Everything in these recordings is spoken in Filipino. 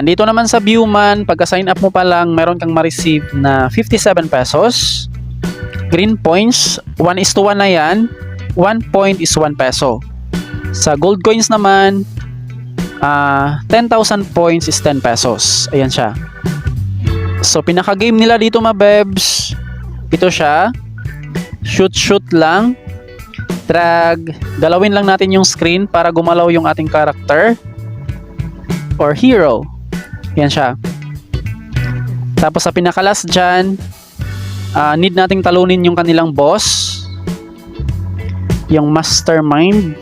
Dito naman sa Viewman, pagka-sign up mo pa lang, meron kang ma-receive na 57 pesos. Green points, 1:1 na yan. 1 point is 1 peso. Sa gold coins naman, 10,000 points is 10 pesos. Ayan siya. So, pinaka-game nila dito mabebs, ito siya. Shoot lang. Drag. Galawin lang natin yung screen para gumalaw yung ating character or hero. Yan siya. Tapos sa pinaka-last dyan, need nating talunin yung kanilang boss, yung mastermind.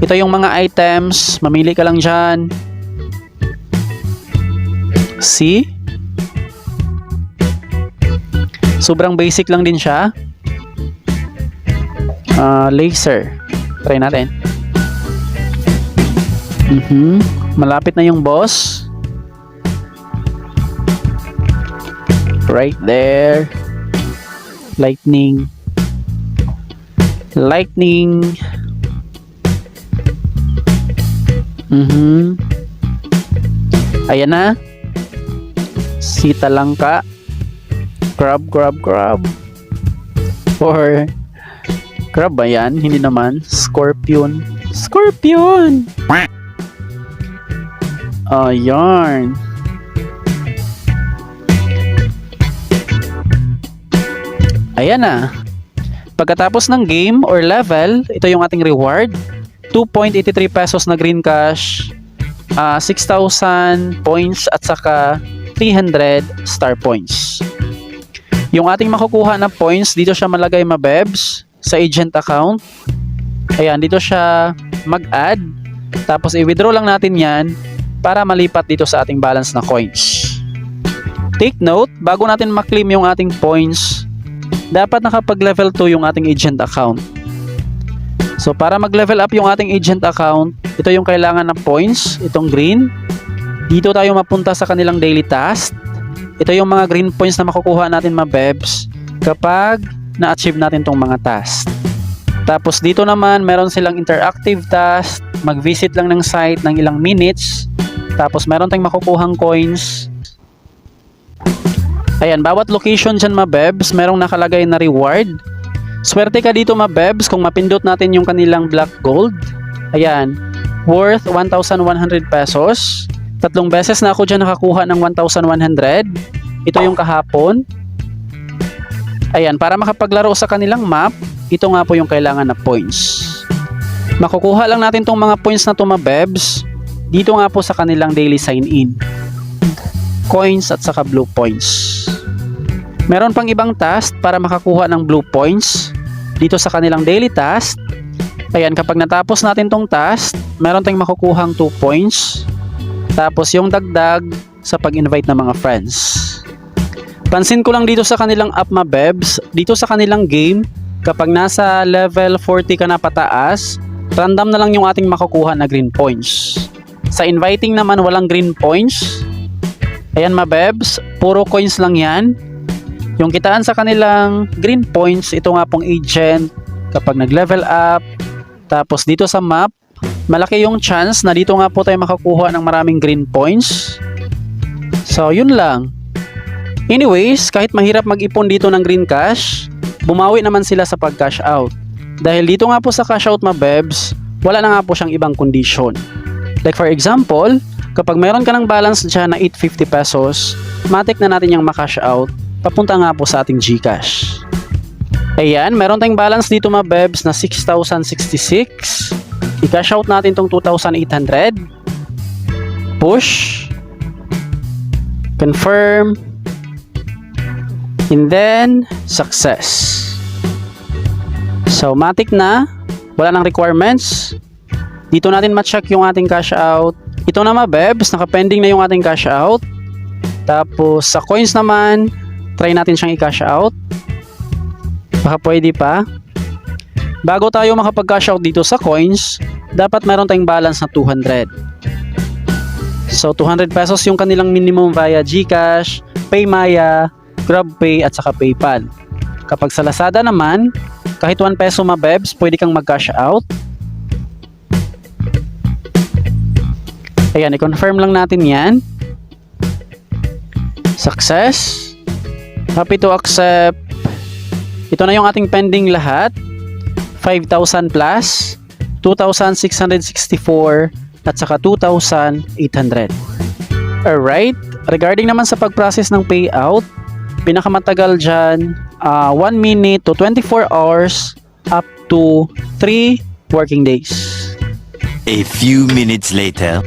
Ito yung mga items. Mamili ka lang dyan. See? Sobrang basic lang din siya. Laser. Try natin. Malapit na yung boss. Right there. Lightning. Ayan na. Sita Langka. Grab. Or crab ba yan? Hindi naman. Scorpion. Yarn. Ayan na. Pagkatapos ng game or level, ito yung ating reward. 2.83 pesos na green cash, 6,000 points at saka 300 star points. Yung ating makukuha na points, dito siya malagay mabebs sa agent account. Ayan, dito siya mag-add. Tapos i-withdraw lang natin yan para malipat dito sa ating balance na coins. Take note, bago natin ma-claim yung ating points, dapat nakapag-level 2 yung ating agent account. So para mag-level up yung ating agent account, ito yung kailangan na points, itong green. Dito tayo mapunta sa kanilang daily task. Ito yung mga green points na makukuha natin mabebs kapag na-achieve natin tong mga task. Tapos dito naman meron silang interactive task, mag-visit lang ng site ng ilang minutes. Tapos meron tayong makukuhang coins. Ayan, bawat location dyan mabebs, merong nakalagay na reward. Swerte ka dito mabebs kung mapindot natin yung kanilang black gold. Ayan, worth 1,100 pesos. 3 beses na ako dyan nakakuha ng 1,100. Ito yung kahapon. Ayan, para makapaglaro sa kanilang map, ito nga po yung kailangan na points. Makukuha lang natin tong mga points na to mabebs dito nga po sa kanilang daily sign-in. Coins at saka blue points. Meron pang ibang task para makakuha ng blue points dito sa kanilang daily task. Ayan, kapag natapos natin tong task, meron tayong makukuhang 2 points. Tapos yung dagdag sa pag-invite ng mga friends. Pansin ko lang dito sa kanilang app mabebs, dito sa kanilang game, kapag nasa level 40 ka na pataas, random na lang yung ating makukuha na green points. Sa inviting naman walang green points. Ayan mabebs, puro coins lang yan. Yung kitaan sa kanilang green points, ito nga pong agent kapag nag-level up. Tapos dito sa map, malaki yung chance na dito nga po tayo makakuha ng maraming green points. So yun lang. Anyways, kahit mahirap mag-ipon dito ng green cash, bumawi naman sila sa pag-cash out. Dahil dito nga po sa cash out mabebs, wala na nga po siyang ibang condition. Like for example, kapag meron ka ng balance dyan na 850 pesos, matik na natin yung ma-cash out, papunta nga po sa ating GCash. Ayan, meron tayong balance dito mabebs na 6,066. I-cash out natin tong 2,800. Push. Confirm. And then, success. So, matik na. Wala nang requirements. Dito natin ma-check yung ating cash out. Ito na mabebs, nakapending na yung ating cash out. Tapos, sa coins naman, try natin siyang i-cash out. Baka pwede pa. Bago tayo makapag-cash out dito sa coins, dapat meron tayong balance na 200. So 200 pesos yung kanilang minimum via GCash, PayMaya, GrabPay at saka PayPal. Kapag sa Lazada naman, kahit 1 peso mabebs, pwede kang mag-cash out. Ayan, i-confirm lang natin yan. Success. Happy to accept. Ito na yung ating pending lahat. 5,000 plus, 2,664, at saka 2,800. Alright. Regarding naman sa pag-process ng payout, pinakamatagal dyan, 1 minute to 24 hours up to 3 working days. A few minutes later.